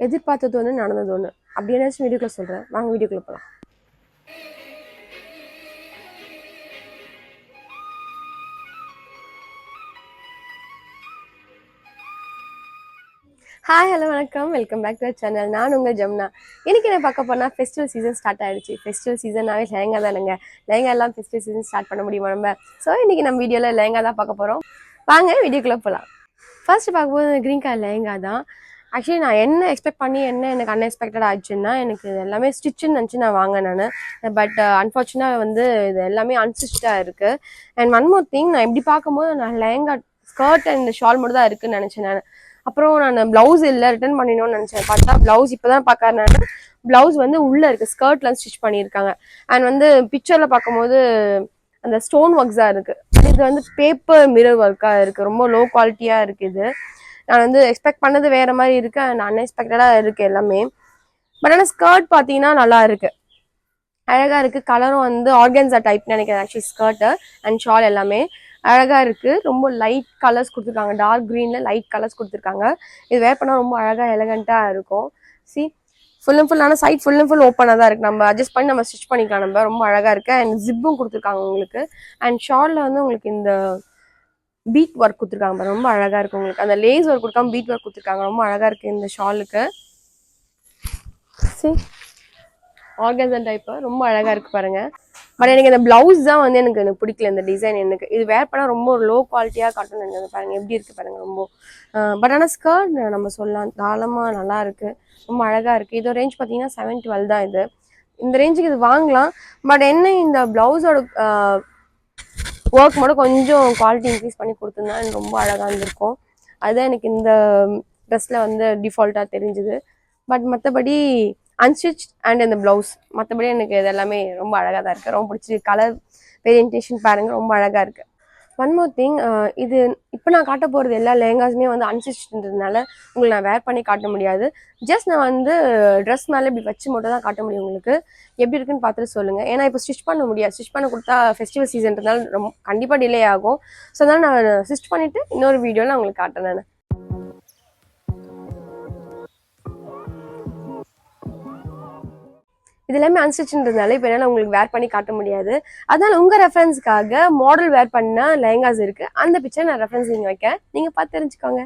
எதிர்பார்த்தது ஒன்று, நடந்தது ஒன்று. அப்படி என்னாச்சும் வீடியோக்குள்ள சொல்கிறேன். வாங்க வீடியோக்குள்ள போகலாம். ஹாய், ஹலோ, வணக்கம். Welcome back to channel. நான் உங்கள் ஜமுனா. இன்னைக்கு என்ன பார்க்க போனால் ஃபெஸ்டிவல் சீசன் ஸ்டார்ட் ஆகிடுச்சு. ஃபெஸ்டிவல் சீசனாகவே லெஹங்கா தானுங்க. லெஹங்கா எல்லாம் ஃபெஸ்டிவல் சீசன் ஸ்டார்ட் பண்ண முடியுமா நம்ம? ஸோ இன்னைக்கு நம்ம வீடியோவில் லெஹங்கா தான் பார்க்க போகிறோம். வாங்க வீடியோக்குள்ளே போகலாம். ஃபர்ஸ்ட் பார்க்கும்போது க்ரீன் கலர் லெஹங்கா தான். ஆக்சுவலி நான் என்ன எக்ஸ்பெக்ட் பண்ணி எனக்கு அன்எக்ஸ்பெக்டட் ஆச்சுன்னா, எனக்கு எல்லாமே ஸ்டிச்சுன்னு நினச்சி நான் வாங்கினேன் நான். பட் அன்ஃபார்ச்சுனேட்டாக வந்து இது எல்லாமே அன்ஸ்டிச்சாக இருக்குது. அண்ட் ஒன் மோர் திங், நான் இப்படி பார்க்கும்போது நான் லெஹங்கா ஸ்கர்ட் அண்ட் ஷால் மட்டும் தான் இருக்குன்னு நினச்சேன் நான். அப்புறம் நான் ப்ளவுஸ் இல்லை, ரிட்டர்ன் பண்ணிடணும்னு நினச்சேன். பார்த்தா ப்ளவுஸ் இப்போ தான் பார்க்கறேன் நான். ப்ளவுஸ் வந்து உள்ளே இருக்குது, ஸ்கர்ட்லாம் ஸ்டிச் பண்ணியிருக்காங்க. அண்ட் வந்து பிக்சரில் பார்க்கும்போது அந்த ஸ்டோன் ஒர்க்ஸாக இருக்குது. இது வந்து பேப்பர் மிரர் ஒர்க்காக இருக்குது. ரொம்ப லோ குவாலிட்டியாக இருக்குது. நான் வந்து எக்ஸ்பெக்ட் பண்ணது வேறு மாதிரி இருக்குது அண்ட் அன்எக்ஸ்பெக்டடாக இருக்குது எல்லாமே. பட் ஆனால் ஸ்கர்ட் பார்த்தீங்கன்னா நல்லா இருக்குது, அழகாக இருக்குது. கலரும் வந்து ஆர்கன்ஸா டைப்னு நினைக்கிறேன் ஆக்சுவலி ஸ்கர்ட்டு அண்ட் ஷால் எல்லாமே அழகாக இருக்குது. ரொம்ப லைட் கலர்ஸ் கொடுத்துருக்காங்க, டார்க் க்ரீனில் லைட் கலர்ஸ் கொடுத்துருக்காங்க. இது வேர் பண்ணால் ரொம்ப அழகாக எலகண்ட்டாக இருக்கும். சி ஃபுல் அண்ட் ஃபுல், ஆனால் சைட் ஃபுல் அண்ட் ஃபுல் ஓப்பனாக தான் இருக்குது. நம்ம அட்ஜஸ்ட் பண்ணி நம்ம ஸ்டிச் பண்ணிக்கலாம். நம்ம ரொம்ப அழகாக இருக்குது. அண்ட் ஜிப்பும் கொடுத்துருக்காங்க உங்களுக்கு. அண்ட் ஷாலில் வந்து உங்களுக்கு இந்த பீட் ஒர்க் கொடுத்துருக்காங்க, ரொம்ப அழகாக இருக்குது. உங்களுக்கு அந்த லேஸ் ஒர்க் கொடுக்காம பீட் ஒர்க் கொடுத்துருக்காங்க, ரொம்ப அழகாக இருக்குது இந்த ஷாலுக்கு. சி ஆர்கன்ஸா டைப்பு ரொம்ப அழகாக இருக்குது பாருங்கள். பட் எனக்கு இந்த ப்ளவுஸ் தான் வந்து எனக்கு பிடிக்கல, இந்த டிசைன். எனக்கு இது வேர் பண்ணால் ரொம்ப ஒரு லோ குவாலிட்டியாக காட்டணும் எனக்கு பாருங்கள் எப்படி இருக்குது பாருங்கள் ரொம்ப. பட் ஆனால் ஸ்கர்ட் நம்ம சொல்லலாம் தாராளமாக நல்லா இருக்குது, ரொம்ப அழகாக இருக்குது. இதோட ரேஞ்ச் பார்த்தீங்கன்னா 712 தான். இது இந்த ரேஞ்சுக்கு இது வாங்கலாம். பட் என்ன இந்த ப்ளவுஸோட ஒர்க் மட்டும் கொஞ்சம் குவாலிட்டி இன்க்ரீஸ் பண்ணி கொடுத்துருந்தா எனக்கு ரொம்ப அழகாக இருந்திருக்கும். அதுதான் எனக்கு இந்த ட்ரெஸ்ஸில் வந்து டிஃபால்ட்டாக தெரிஞ்சுது. பட் மற்றபடி அன்ஸ்டிச் அண்ட் இந்த ப்ளவுஸ் மற்றபடி எனக்கு இது எல்லாமே ரொம்ப அழகாக தான் இருக்குது. ரொம்ப பிடிச்சிருக்கு. கலர் வேரியன்டேஷன் பாருங்கள், ரொம்ப அழகாக இருக்குது. ஒன் மோர் திங், இது இப்போ நான் காட்ட போகிறது எல்லா லெஹங்காஸுமே வந்து அன்ஸ்டிச்ன்றதுனால உங்களுக்கு நான் வேர் பண்ணி காட்ட முடியாது. ஜஸ்ட் நான் வந்து ட்ரெஸ் மேலே இப்படி வச்சு மட்டும் தான் காட்ட முடியும். உங்களுக்கு எப்படி இருக்குன்னு பார்த்துட்டு சொல்லுங்கள். ஏன்னா இப்போ ஸ்டிச் பண்ண முடியாது. ஸ்டிச் பண்ண கொடுத்தா ஃபெஸ்டிவல் சீசன்றதுனால ரொம்ப கண்டிப்பாக டிலே ஆகும். ஸோ அதனால் நான் ஸ்டிச் பண்ணிவிட்டு இன்னொரு வீடியோவில் நான் உங்களுக்கு காட்டுறேன் நான். இது எல்லாமே அன்ஸ்டிச்ன்றதுனால இப்போ என்னால் உங்களுக்கு வேர் பண்ணி காட்ட முடியாது. அதனால் உங்கள் ரெஃபரன்ஸ்க்காக மாடல் வேர் பண்ண லெஹங்காஸ் இருக்குது. அந்த பிக்சர் நான் ரெஃபரன்ஸ் நீங்கள் வைக்க, நீங்கள் பார்த்து தெரிஞ்சுக்கோங்க.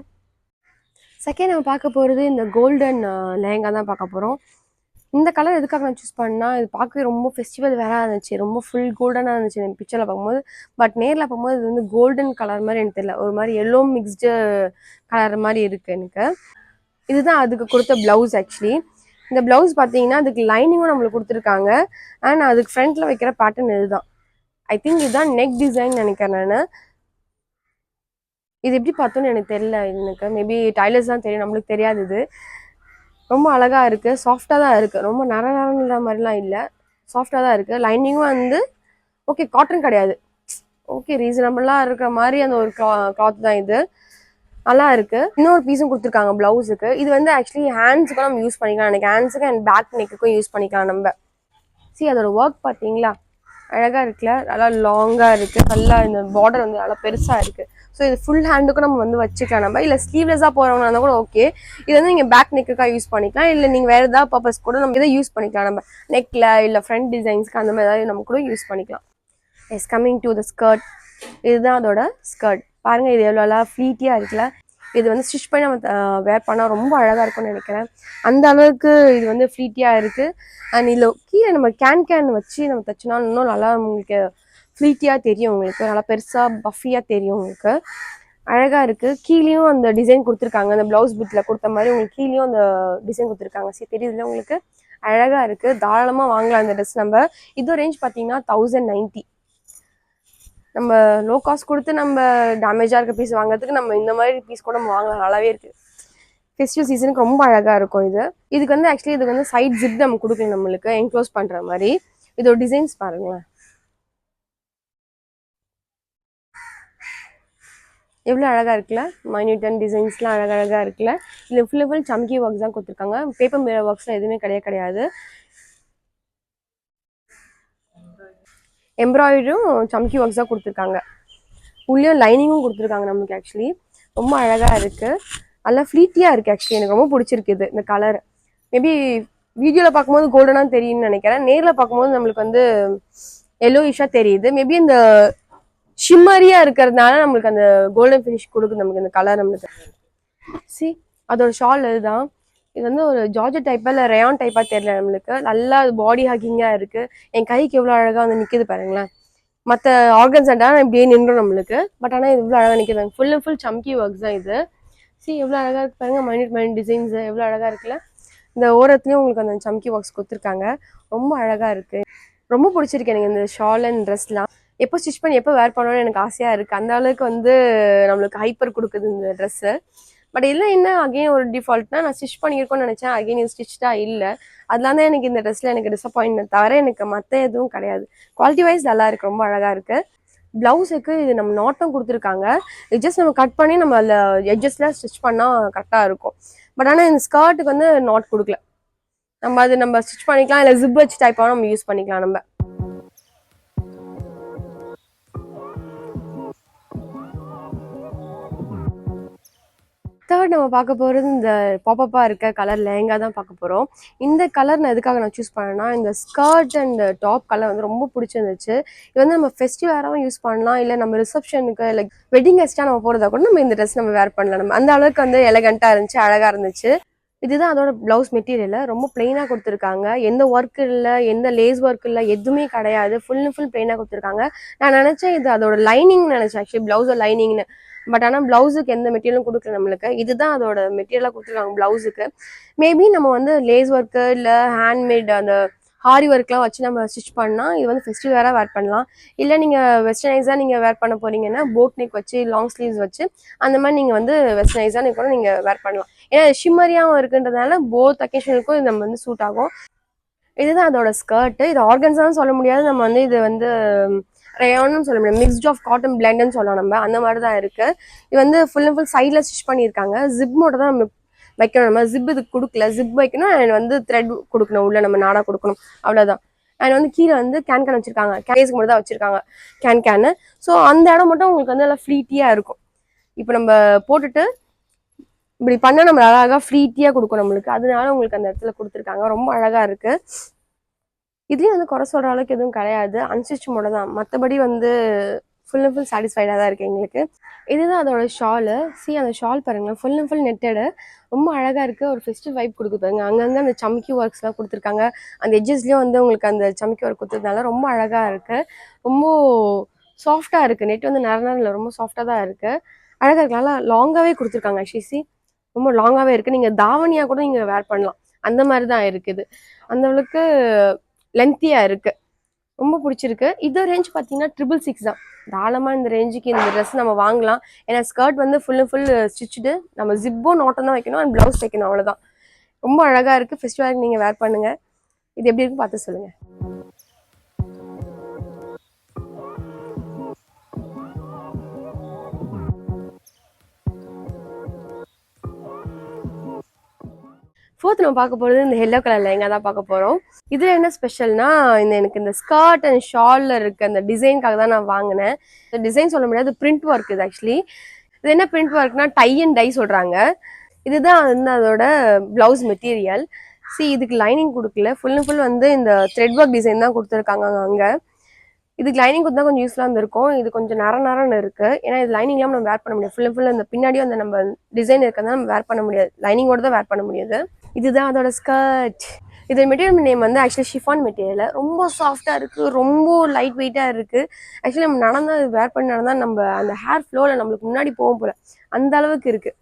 செகண்ட் நம்ம பார்க்க போகிறது இந்த கோல்டன் லெஹங்கா தான் பார்க்க போகிறோம். இந்த கலர் எதுக்காக நான் சூஸ் பண்ணால், இது பார்க்கவே ரொம்ப ஃபெஸ்டிவல் வேறாக இருந்துச்சு. ரொம்ப ஃபுல் கோல்டனாக இருந்துச்சு எனக்கு பிக்சரில் பார்க்கும்போது. பட் நேரில் பார்க்கும்போது இது வந்து கோல்டன் கலர் மாதிரி எனக்கு தெரியல, ஒரு மாதிரி எல்லோ மிக்ஸ்டு கலர் மாதிரி இருக்குது எனக்கு. இதுதான் அதுக்கு கொடுத்த ப்ளவுஸ். ஆக்சுவலி இந்த ப்ளவுஸ் பார்த்தீங்கன்னா அதுக்கு லைனிங்கும் நம்மளுக்கு கொடுத்துருக்காங்க. அண்ட் அதுக்கு ஃப்ரண்ட்டில் வைக்கிற பேட்டர்ன் இதுதான். ஐ திங்க் இதுதான் நெக் டிசைன் நினைக்கிறேன் நான். இது எப்படி பார்த்தோன்னு எனக்கு தெரியல. எனக்கு மேபி டைலர்ஸ் தான் தெரியும், நம்மளுக்கு தெரியாது. இது ரொம்ப அழகாக இருக்குது, சாஃப்டாக தான் இருக்குது. ரொம்ப நரநரன்ற மாதிரிலாம் இல்லை, சாஃப்டாக தான் இருக்குது. லைனிங்கும் வந்து ஓகே, காட்டன் கிடையாது, ஓகே ரீசனபிளாக இருக்கிற மாதிரி அந்த ஒரு கிளாத் தான் இது. நல்லா இருக்கு. இன்னொரு பீஸும் கொடுத்துருக்காங்க பிளவுஸுக்கு. இது வந்து ஆக்சுவலி ஹேண்ட்ஸுக்கும் நம்ம யூஸ் பண்ணிக்கலாம். எனக்கு ஹேண்ட்ஸுக்கு அண்ட் பேக் நெக்குக்கும் யூஸ் பண்ணிக்கலாம் நம்ம. சி அதோட ஒர்க் பார்த்தீங்களா, அழகாக இருக்குல்ல, நல்லா லாங்காக இருக்குது. நல்லா இந்த பார்டர் வந்து நல்லா பெருசாக இருக்குது. ஸோ இது ஃபுல் ஹேண்டுக்கும் நம்ம வந்து வச்சுக்கலாம் நம்ம. இல்லை ஸ்லீவ்லெஸ்ஸாக போகிறவங்க இருந்தால் கூட ஓகே. இது வந்து நீங்கள் பேக் நெக்குக்காக யூஸ் பண்ணிக்கலாம். இல்லை நீங்கள் வேறு ஏதாவது பர்பஸ் கூட நம்ம இதை யூஸ் பண்ணிக்கலாம். நம்ம நெக்கில் இல்லை ஃப்ரண்ட் டிசைன்ஸ்க்கு அந்த மாதிரி ஏதாவது நம்ம கூட யூஸ் பண்ணிக்கலாம். Yes, coming to the skirt. இதுதான் அதோட ஸ்கர்ட். பாருங்கள், இது எவ்வளோ ஃப்ளீட்டியாக இருக்குல்ல. இது வந்து ஸ்டிச் பண்ணி நம்ம வேர் பண்ணால் ரொம்ப அழகாக இருக்கும்னு நினைக்கிறேன். அந்த அளவுக்கு இது வந்து ஃப்ளீட்டியாக இருக்குது. அண்ட் இதில் கீழே நம்ம கேன் வச்சு நம்ம தைச்சினாலும் இன்னும் நல்லா உங்களுக்கு ஃப்ளீட்டியாக தெரியும். உங்களுக்கு நல்லா பெருசாக பஃபியாக தெரியும். உங்களுக்கு அழகாக இருக்குது. கீழேயும் அந்த டிசைன் கொடுத்துருக்காங்க, அந்த ப்ளவுஸ் பிட்டில் கொடுத்த மாதிரி உங்களுக்கு கீழேயும் அந்த டிசைன் கொடுத்துருக்காங்க. சரி தெரியுதுல உங்களுக்கு, அழகாக இருக்குது. தாராளமாக வாங்கலாம் இந்த ட்ரெஸ் நம்ம. இதோ ரேஞ்ச் பார்த்தீங்கன்னா 1090. நம்ம லோ காஸ்ட் கொடுத்து நம்ம டேமேஜாக இருக்க பீஸ் வாங்குறதுக்கு நம்ம இந்த மாதிரி பீஸ் கூட நம்ம வாங்கலாம், நல்லாவே இருக்குது. ஃபெஸ்டிவல் சீசனுக்கு ரொம்ப அழகாக இருக்கும் இது. இதுக்கு வந்து ஆக்சுவலி இதுக்கு வந்து சைட் ஜிப் நம்ம கொடுக்கணும் நம்மளுக்கு என்க்ளோஸ் பண்ணுற மாதிரி. இதோட டிசைன்ஸ் பாருங்களேன், எவ்வளோ அழகாக இருக்குல்ல. மைன்யூட்டன் டிசைன்ஸ்லாம் அழகாக இருக்குல்ல. இதில் ஃபுல் சம்கி ஒர்க்ஸ் தான் கொடுத்துருக்காங்க. பேப்பர் மிரர் ஒர்க்ஸ்லாம் எதுவுமே கிடையாது. எம்ப்ராய்டரும் சம்கி ஒர்க்ஸ் தான் கொடுத்துருக்காங்க. உள்ளேயும் லைனிங்கும் கொடுத்துருக்காங்க நம்மளுக்கு. ஆக்சுவலி ரொம்ப அழகாக இருக்குது. நல்லா ஃப்ளீட்டியா இருக்கு. ஆக்சுவலி எனக்கு ரொம்ப பிடிச்சிருக்கு இது, இந்த கலர். மேபி வீடியோல பார்க்கும்போது கோல்டனா தெரியும்னு நினைக்கிறேன். நேர்ல பார்க்கும்போது நம்மளுக்கு வந்து எல்லோயிஷா தெரியுது. மேபி இந்த ஷிம்மரியா இருக்கிறதுனால நம்மளுக்கு அந்த கோல்டன் ஃபினிஷ் கொடுக்குது நமக்கு இந்த கலர். நம்மளுக்கு சி அதோட ஷால் இதுதான். இது வந்து ஒரு ஜார்ஜெட் டைப்பா இல்லை ரேயான் டைப்பா தெரியல நம்மளுக்கு. நல்லா பாடி ஹக்கிங்கா இருக்கு. என் கைக்கு எவ்வளோ அழகா வந்து நிக்குது பாருங்களேன். மற்ற ஆர்கன்ஸ் இப்படியே நின்றும் நம்மளுக்கு. பட் ஆனால் இது இவ்வளோ அழகாக நிற்கிது. ஃபுல் அண்ட் ஃபுல் சம்கி ஒர்க்ஸ் தான் இது. சி எவ்வளோ அழகாக இருக்கு பாருங்க. மைனியூட் டிசைன்ஸ் எவ்வளோ அழகாக இருக்குல்ல. இந்த ஓரத்துலேயும் உங்களுக்கு அந்த சம்கி ஒர்க்ஸ் கொடுத்துருக்காங்க. ரொம்ப அழகாக இருக்கு. ரொம்ப பிடிச்சிருக்கு எனக்கு இந்த ஷால் அண்ட் ட்ரெஸ்லாம். எப்போ ஸ்டிச் பண்ணி எப்போ வேர் பண்ணணும்னு எனக்கு ஆசையாக இருக்குது. அந்த அளவுக்கு வந்து நம்மளுக்கு ஹைப்பர் கொடுக்குது இந்த ட்ரெஸ்ஸு. பட் இதில் என்ன அகெயின் ஒரு டிஃபால்ட்னா, நான் ஸ்டிச் பண்ணியிருக்கோன்னு நினச்சேன். அகெயின் இது ஸ்டிச்சாக இல்லை. அதெல்லாம் தான் எனக்கு இந்த ட்ரெஸ்ஸில் எனக்கு டிசப்பாயின்மெண்ட் தவிர எனக்கு மற்ற எதுவும் கிடையாது. குவாலிட்டி வைஸ் நல்லா இருக்குது, ரொம்ப அழகாக இருக்குது. ப்ளவுஸுக்கு இது நம்ம நாட்டும் கொடுத்துருக்காங்க. இது ஜஸ்ட் நம்ம கட் பண்ணி நம்ம அதில் எட்ஜஸ்ல ஸ்டிச் பண்ணால் கரெக்டாக இருக்கும். பட் ஆனால் இந்த ஸ்கர்ட்டுக்கு வந்து நாட் கொடுக்கல. நம்ம ஸ்டிச் பண்ணிக்கலாம், இல்லை ஜிப் வச்சு டைப்பாக நம்ம யூஸ் பண்ணிக்கலாம். நம்ம தேர்ட் நம்ம பார்க்க போகிறது இந்த பாப்பப்பாக இருக்க கலர் லெஹங்கா தான் பார்க்க போகிறோம். இந்த கலர் நான் எதுக்காக சூஸ் பண்ணேன்னா, இந்த ஸ்கர்ட் அண்ட் டாப் கலர் வந்து ரொம்ப பிடிச்சிருந்துச்சு. இது வந்து நம்ம ஃபெஸ்டிவலாகவும் யூஸ் பண்ணலாம், இல்லை நம்ம ரிசப்ஷனுக்கு லைக் வெட்டிங் கெஸ்ட்டாக நம்ம போகிறதா கூட நம்ம இந்த ட்ரெஸ் நம்ம வேர் பண்ணலாம். நம்ம அந்த அளவுக்கு வந்து எலகண்ட்டாக இருந்துச்சு, அழகாக இருந்துச்சு. இதுதான் அதோட ப்ளவுஸ் மெட்டீரியல். ரொம்ப பிளெயினாக கொடுத்துருக்காங்க. எந்த ஒர்க் இல்லை, எந்த லேஸ் ஒர்க் இல்லை, எதுவுமே கிடையாது. ஃபுல் அண்ட் ஃபுல் பிளெயினாக கொடுத்துருக்காங்க. நான் நினச்சேன் இது அதோட லைனிங் நினச்சேன் ஆக்சுவலி, ப்ளவுஸோட லைனிங்னு. பட் ஆனால் ப்ளவுஸுக்கு எந்த மெட்டீரியலும் கொடுக்கல நம்மளுக்கு. இதுதான் அதோட மெட்டீரியலாக கொடுத்துருக்காங்க ப்ளவுஸுக்கு. மேபி நம்ம வந்து லேஸ் ஒர்க்கு இல்லை ஹேண்ட்மேட் அந்த ஹாரி ஒர்க்லாம் வச்சு நம்ம ஸ்டிச் பண்ணால் இது வந்து ஃபெஸ்டிவல் வேற வேர் பண்ணலாம். இல்லை நீங்கள் வெஸ்டர்னைஸாக நீங்கள் வேர் பண்ண போறீங்கன்னா போட் நெக் வச்சு லாங் ஸ்லீவ்ஸ் வச்சு அந்த மாதிரி நீங்கள் வந்து வெஸ்டர்னைஸாக கூட நீங்கள் வேர் பண்ணலாம். ஏன்னா ஷிம்மரியாகவும் இருக்குன்றதுனால போத் அக்கேஷனுக்கும் இது நம்ம வந்து சூட் ஆகும். இதுதான் அதோட ஸ்கர்ட்டு. இது ஆர்கன்ஸான்னு சொல்ல முடியாது, நம்ம வந்து இது வந்து ரேயான்னு சொல்ல முடியாது, மிக்ஸ்ட் ஆஃப் காட்டன் பிளெண்டுன்னு சொல்லலாம். நம்ம அந்த மாதிரி தான் இருக்கு. இது வந்து ஃபுல் அண்ட் ஃபுல் சைடில் ஸ்டிச் பண்ணியிருக்காங்க. ஜிப் மட்டும் தான் நம்ம வைக்கணும். நம்ம ஜிப் இது கொடுக்கல. ஜிப் வைக்கணும் அண்ட் வந்து த்ரெட் கொடுக்கணும், உள்ள நம்ம நாடா கொடுக்கணும், அவ்வளோதான். அண்ட் வந்து கீழே வந்து கேன் வச்சிருக்காங்க. கேஸ்க்கு மட்டும் தான் வச்சிருக்காங்க கேன். ஸோ அந்த இடம் மட்டும் உங்களுக்கு வந்து நல்லா ஃப்ளீட்டியா இருக்கும். இப்போ நம்ம போட்டுட்டு இப்படி பண்ண நம்ம அழகாக ஃப்ளீட்டியா கொடுக்கும் நம்மளுக்கு. அதனால உங்களுக்கு அந்த இடத்துல கொடுத்துருக்காங்க. ரொம்ப அழகா இருக்கு. இதுலயும் வந்து குறை சொல்ற அளவுக்கு எதுவும் கிடையாது. அன்ஸ்டிச் மோட தான். மற்றபடி வந்து ஃபுல் அண்ட் ஃபுல் சாட்டிஸ்ஃபைடாக தான் இருக்கு எங்களுக்கு. இதுதான் அதோட ஷாலு. அந்த ஷால் பாருங்களேன், ஃபுல் அண்ட் ஃபுல் நெட்டடு. ரொம்ப அழகா இருக்கு. ஒரு ஃபெஸ்டிவ் வைப் கொடுக்குறாங்க. அங்கங்கே அந்த சம்கி ஒர்க்ஸ்லாம் கொடுத்துருக்காங்க. அந்த எட்ஜஸ்லயும் வந்து உங்களுக்கு அந்த சம்கி ஒர்க் கொடுத்ததுனால ரொம்ப அழகா இருக்கு. ரொம்ப சாஃப்டா இருக்கு. நெட் வந்து நேரம் ரொம்ப சாஃப்டா தான் இருக்கு. அழகா இருக்கு. நல்லா லாங்காவே கொடுத்துருக்காங்க ஆக்சுவலி. ரொம்ப லாங்காவே இருக்கு. நீங்க தாவணியா கூட நீங்க வேர் பண்ணலாம். அந்த மாதிரி தான் இருக்குது. அந்த அளவுக்கு லென்த்தியா இருக்கு. ரொம்ப பிடிச்சிருக்கு. இது ரேஞ்ச் பார்த்தீங்கன்னா 666 தான். தாராளமாக இந்த ரேஞ்சுக்கு இந்த ட்ரெஸ் நம்ம வாங்கலாம். ஏன்னா ஸ்கர்ட் வந்து ஃபுல் அண்ட் ஃபுல் ஸ்டிச்சுடு, நம்ம ஜிப்பும் நாட்டம் தான் வைக்கணும் அண்ட் ப்ளவுஸ் தைக்கணும், அவ்வளோதான். ரொம்ப அழகாக இருக்குது. ஃபெஸ்டிவலுக்கு நீங்கள் வேர் பண்ணுங்க. இது எப்படி இருக்குன்னு பார்த்து சொல்லுங்க. ஃபோர்த் நம்ம பார்க்க போகிறது இந்த எல்லோ கலர் லெஹங்கா தான் பார்க்க போகிறோம். இதில் என்ன ஸ்பெஷல்னா, எனக்கு இந்த ஸ்கர்ட் அண்ட் ஷாலில் இருக்க அந்த டிசைனுக்காக தான் நான் வாங்கினேன். இந்த டிசைன் சொல்ல முடியாது, பிரிண்ட் ஒர்க் இது ஆக்சுவலி. இது என்ன பிரிண்ட் ஒர்க்னா டை அண்ட் டை சொல்கிறாங்க. இதுதான் வந்து அதோட ப்ளவுஸ் மெட்டீரியல். இதுக்கு லைனிங் கொடுக்கல. ஃபுல் அண்ட் ஃபுல் வந்து இந்த த்ரெட் ஒர்க் டிசைன் தான் கொடுத்துருக்காங்க அங்கே. இதுக்கு லைனிங் கொடுத்தா கொஞ்சம் யூஸ்ஃபுல்லாக இருந்திருக்கும். இது கொஞ்சம் நரன்னு இருக்கு. ஏன்னா இது லைனிங் இல்லாமல் நம்ம வேர் பண்ண முடியாது. ஃபுல் அண்ட் ஃபுல் அந்த பின்னாடியும் அந்த நம்ம டிசைன் இருக்கிறதா நம்ம வேர் பண்ண முடியாது. லைனிங்கோட தான் வேர் பண்ண முடியாது. இதுதான் அதோட ஸ்கர்ட். இது மெட்டீரியல் நேம் வந்து ஆக்சுவலி ஷிஃபான் மெட்டீரியல். ரொம்ப சாஃப்டாக இருக்குது, ரொம்ப லைட் வெயிட்டாக இருக்குது. ஆக்சுவலி நம்ம நடந்தால் வேர் பண்ணி நடந்தால் நம்ம அந்த ஹேர் ஃப்ளோவில் நம்மளுக்கு முன்னாடி போகும் போல அந்த அளவுக்கு இருக்குது.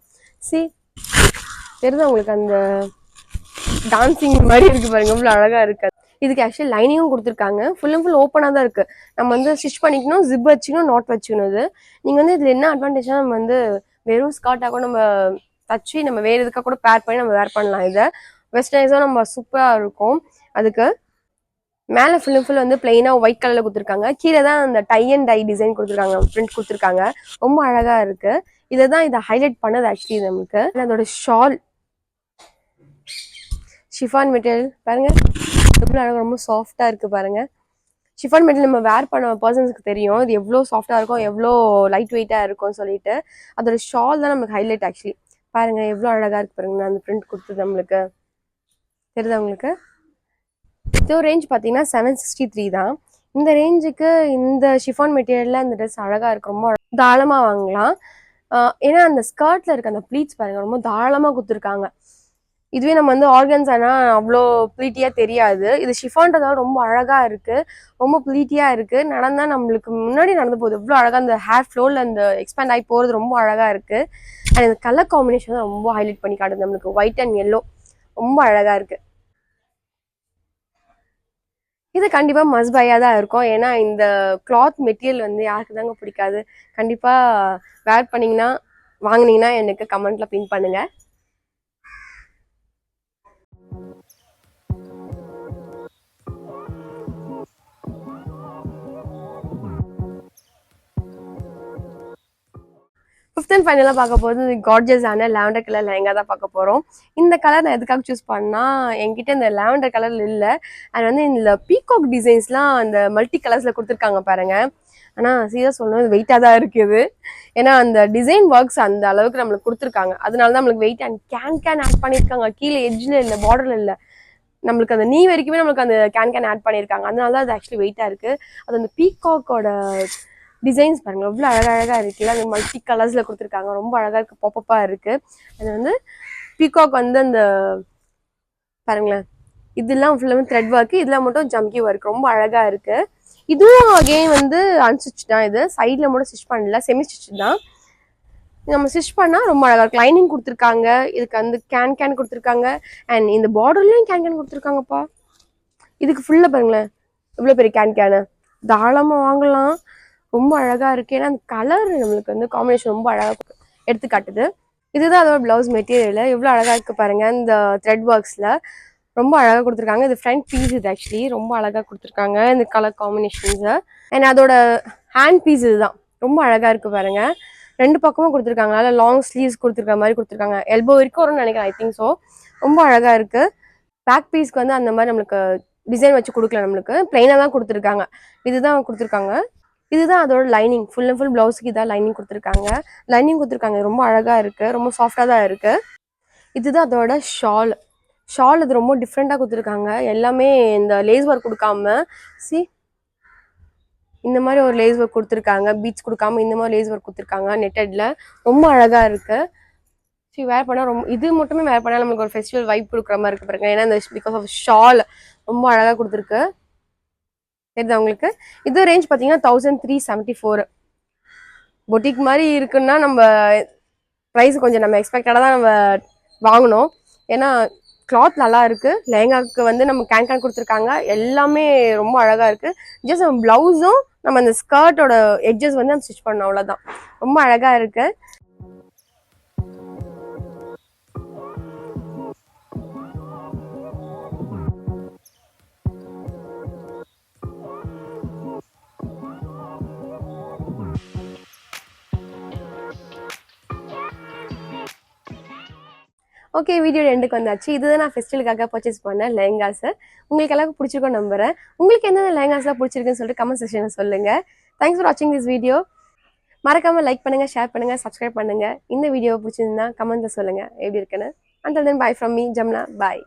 தெரியுதா உங்களுக்கு? அந்த டான்சிங் மாதிரி இருக்குது பாருங்க, இவ்வளோ அழகாக இருக்குது. இதுக்கு ஆக்சுவலி லைனிங்கும் கொடுத்துருக்காங்க. ஃபுல் அண்ட் ஃபுல் ஓப்பனாக தான் இருக்குது. நம்ம வந்து ஸ்டிச் பண்ணிக்கணும், ஜிப் வச்சுக்கணும், நாட் வச்சுக்கணும். இது நீங்கள் வந்து இதில் என்ன அட்வான்டேஜ்னா, நம்ம வந்து வெறும் ஸ்கர்ட்டாக கூட நம்ம தச்சு நம்ம வேறு எதுக்காக கூட பேர் பண்ணி நம்ம வேர் பண்ணலாம். இதை வெஸ்டர்னைஸாக நம்ம சூப்பராக இருக்கும். அதுக்கு மேலே ஃபுல் அண்ட் ஃபுல் வந்து பிளெயினாக ஒயிட் கலரில் கொடுத்துருக்காங்க. கீழே தான் அந்த டை அண்ட் டை டிசைன் கொடுத்துருக்காங்க, பிரிண்ட் கொடுத்துருக்காங்க. ரொம்ப அழகாக இருக்குது. இதை தான் இதை ஹைலைட் பண்ணது ஆக்சுவலி நமக்கு. அதோட ஷால் ஷிஃபான் மெட்டீரியல் பாருங்க, எவ்வளோ அழகாக ரொம்ப சாஃப்டாக இருக்குது பாருங்க. ஷிஃபான் மெட்டீரியல் நம்ம வேர் பண்ண பர்சன்ஸ்க்கு தெரியும் இது எவ்வளோ சாஃப்டாக இருக்கும், எவ்வளோ லைட் வெயிட்டாக இருக்கும்னு சொல்லிட்டு. அதோட ஷால் தான் நமக்கு ஹைலைட் ஆக்சுவலி. பாருங்க எவ்வளோ அழகா இருக்கு பாருங்க. நான் அந்த பிரிண்ட் கொடுத்தது நம்மளுக்கு தெரியுதா உங்களுக்கு? இதோ ரேஞ்ச் பார்த்தீங்கன்னா 763 தான். இந்த ரேஞ்சுக்கு இந்த ஷிஃபான் மெட்டீரியல்ல இந்த ட்ரெஸ் அழகா இருக்கு. ரொம்ப தாராளமா வாங்கலாம். ஏன்னா அந்த ஸ்கர்ட்ல இருக்க அந்த ப்ளீட்ஸ் பாருங்க ரொம்ப தாராளமா கொடுத்துருக்காங்க. இதுவே நம்ம வந்து ஆர்கன்ஸானா அவ்வளோ ப்ளீட்டியா தெரியாது. இது ஷிஃபான்றதால ரொம்ப அழகா இருக்கு. ரொம்ப ப்ளீட்டியா இருக்கு. நடந்தா நம்மளுக்கு முன்னாடி நடந்து போகுது. எவ்வளோ அழகா அந்த ஹேர் ஃப்ளோல அந்த எக்ஸ்பேண்ட் ஆகி போறது ரொம்ப அழகா இருக்கு. அண்ட் இந்த கலர் காம்பினேஷன் தான் ரொம்ப ஹைலைட் பண்ணி காட்டுது நம்மளுக்கு. ஒயிட் அண்ட் எல்லோ ரொம்ப அழகா இருக்கு. இது கண்டிப்பா மஸ்ட் பையா தான் இருக்கும். ஏன்னா இந்த கிளாத் மெட்டீரியல் வந்து யாருக்கு தாங்க பிடிக்காது. கண்டிப்பா வேர் பண்ணீங்கன்னா வாங்குனீங்கன்னா எனக்கு கமெண்ட்ல பின் பண்ணுங்க. 5th அண்ட் ஃபைனலாக பார்க்க போகிறது கார்ஜியஸான லாவெண்டர் கலர் லெஹங்கா தான் பார்க்க போகிறோம். இந்த கலர் நான் எதுக்காக சூஸ் பண்ணால் என்கிட்ட இந்த லாவெண்டர் கலரில் இல்லை. அது வந்து இந்த பீகாக் டிசைன்ஸ்லாம் அந்த மல்டி கலர்ஸில் கொடுத்துருக்காங்க பாருங்க. ஆனால் சீரியஸாக சொல்லணும் இது வெயிட்டாக தான் இருக்குது. ஏன்னா அந்த டிசைன் ஒர்க்ஸ் அந்த அளவுக்கு நம்மளுக்கு கொடுத்துருக்காங்க. அதனால தான் நம்மளுக்கு வெயிட் அண்ட் கேன் ஆட் பண்ணியிருக்காங்க. கீழே எட்ஜில் இல்லை, பார்டரில் இல்லை, நம்மளுக்கு அந்த நீ வரைக்குமே நம்மளுக்கு அந்த கேன் ஆட் பண்ணியிருக்காங்க. அதனால தான் அது ஆக்சுவலி வெயிட்டாக இருக்குது. அது அந்த பீகாக்கோட டிசைன்ஸ் பாருங்க எவ்வளோ அழகழகாக இருக்குல்ல. அந்த மல்டி கலர்ஸில் கொடுத்துருக்காங்க. ரொம்ப அழகாக இருக்குது, பாப்பப்பாக இருக்குது. அது வந்து பீகாக் வந்து அந்த பாருங்களேன் இதெல்லாம் ஃபுல்லாக த்ரெட் ஒர்க்கு, இதெல்லாம் மட்டும் ஜம்கி ஒர்க் ரொம்ப அழகாக இருக்குது. இதுவும் அகெயின் வந்து அன்ஸ்டிச் தான். இது சைடில் மட்டும் ஸ்டிச் பண்ணல, செமி ஸ்டிச் தான். நம்ம ஸ்டிச் பண்ணால் ரொம்ப அழகாக இருக்கு. லைனிங் கொடுத்துருக்காங்க. இதுக்கு வந்து கேன் கொடுத்துருக்காங்க. அண்ட் இந்த பார்டர்லேயும் கேன் கொடுத்துருக்காங்கப்பா. இதுக்கு ஃபுல்லாக பாருங்களேன் எவ்வளோ பெரிய கேனு தாராளமாக வாங்கலாம். ரொம்ப அழகா இருக்கு. ஏன்னா அந்த கலர் நம்மளுக்கு வந்து காம்பினேஷன் ரொம்ப அழகா எடுத்து காட்டுது. இதுதான் அதோட பிளவுஸ் மெட்டீரியல். எவ்வளோ அழகா இருக்கு பாருங்க. இந்த த்ரெட் ஒர்க்ஸ்ல ரொம்ப அழகா கொடுத்துருக்காங்க. இது ஃப்ரண்ட் பீஸ். இது ஆக்சுவலி ரொம்ப அழகா கொடுத்துருக்காங்க இந்த கலர் காம்பினேஷன்ஸ். அண்ட் அதோட ஹேண்ட் பீஸ் இதுதான் ரொம்ப அழகா இருக்கு பாருங்க. 2 பக்கமும் கொடுத்துருக்காங்க. அதில் லாங் ஸ்லீவ்ஸ் கொடுத்துருக்க மாதிரி கொடுத்துருக்காங்க. எல்போ வரைக்கும் வரும்னு நினைக்கிறேன், ஐ திங்க் ஸோ. ரொம்ப அழகா இருக்கு. பேக் பீஸ்க்கு வந்து அந்த மாதிரி நம்மளுக்கு டிசைன் வச்சு கொடுக்கல, நம்மளுக்கு பிளைனாக தான் கொடுத்துருக்காங்க. இதுதான் கொடுத்துருக்காங்க. இதுதான் அதோட லைனிங். ஃபுல் அண்ட் ஃபுல் பிளவுஸ்க்கு இதான் லைனிங் கொடுத்துருக்காங்க. ரொம்ப அழகா இருக்கு. ரொம்ப சாஃப்டா தான் இருக்கு. இதுதான் அதோட ஷால் இது ரொம்ப டிஃப்ரெண்டா கொடுத்துருக்காங்க. எல்லாமே இந்த லேஸ் ஒர்க் கொடுக்காம இந்த மாதிரி ஒரு லேஸ் ஒர்க் கொடுத்துருக்காங்க. பீட்ஸ் கொடுக்காம இந்த மாதிரி லேஸ் ஒர்க் கொடுத்துருக்காங்க நெட்டட்ல. ரொம்ப அழகா இருக்கு. சரி வேர் பண்ணால் ரொம்ப இது மட்டுமே வேர் பண்ணால் நம்மளுக்கு ஒரு ஃபெஸ்டிவல் வைப் கொடுக்குற மாதிரி இருக்கு பாருங்க. ஏன்னா இந்த பிகாஸ் ஆஃப் ஷால் ரொம்ப அழகா கொடுத்துருக்கு. தெரியுது உங்களுக்கு? இது ரேஞ்ச் பார்த்தீங்கன்னா 1374. பொட்டிக் மாதிரி இருக்குன்னா நம்ம ப்ரைஸ் கொஞ்சம் நம்ம எக்ஸ்பெக்டடாக தான் நம்ம வாங்கணும். ஏன்னா கிளாத் நல்லா இருக்கு. லெஹங்காவுக்கு வந்து நம்ம கேன் கொடுத்துருக்காங்க. எல்லாமே ரொம்ப அழகா இருக்கு. ஜஸ்ட் நம்ம பிளவுஸும் நம்ம அந்த ஸ்கர்ட்டோட எட்ஜஸ் வந்து நம்ம ஸ்டிச் பண்ணோம், அவ்வளோதான். ரொம்ப அழகா இருக்கு. ஓகே, வீடியோ எண்டுக்கு வந்தாச்சு. இதுதான் நான் ஃபெஸ்டிவலுக்காக பர்ச்சேஸ் பண்ணேன் லெஹங்காஸ். உங்களுக்கு எல்லாருக்கும் பிடிச்சிருக்கோம் நம்புறேன். உங்களுக்கு எந்தெந்த லெஹங்காஸ்லாம் பிடிச்சிருக்குன்னு சொல்லிட்டு கமெண்ட் செக்ஷனில் சொல்லுங்க. தேங்க்ஸ் ஃபார் வாட்சிங் திஸ் வீடியோ. மறக்காம லைக் பண்ணுங்க, ஷேர் பண்ணுங்க, சப்ஸ்கிரைப் பண்ணுங்க. இந்த வீடியோ பிடிச்சிருந்தா கமெண்ட்ல சொல்லுங்க எப்படி இருக்குன்னு. Until then, bye from me, Jamna. Bye.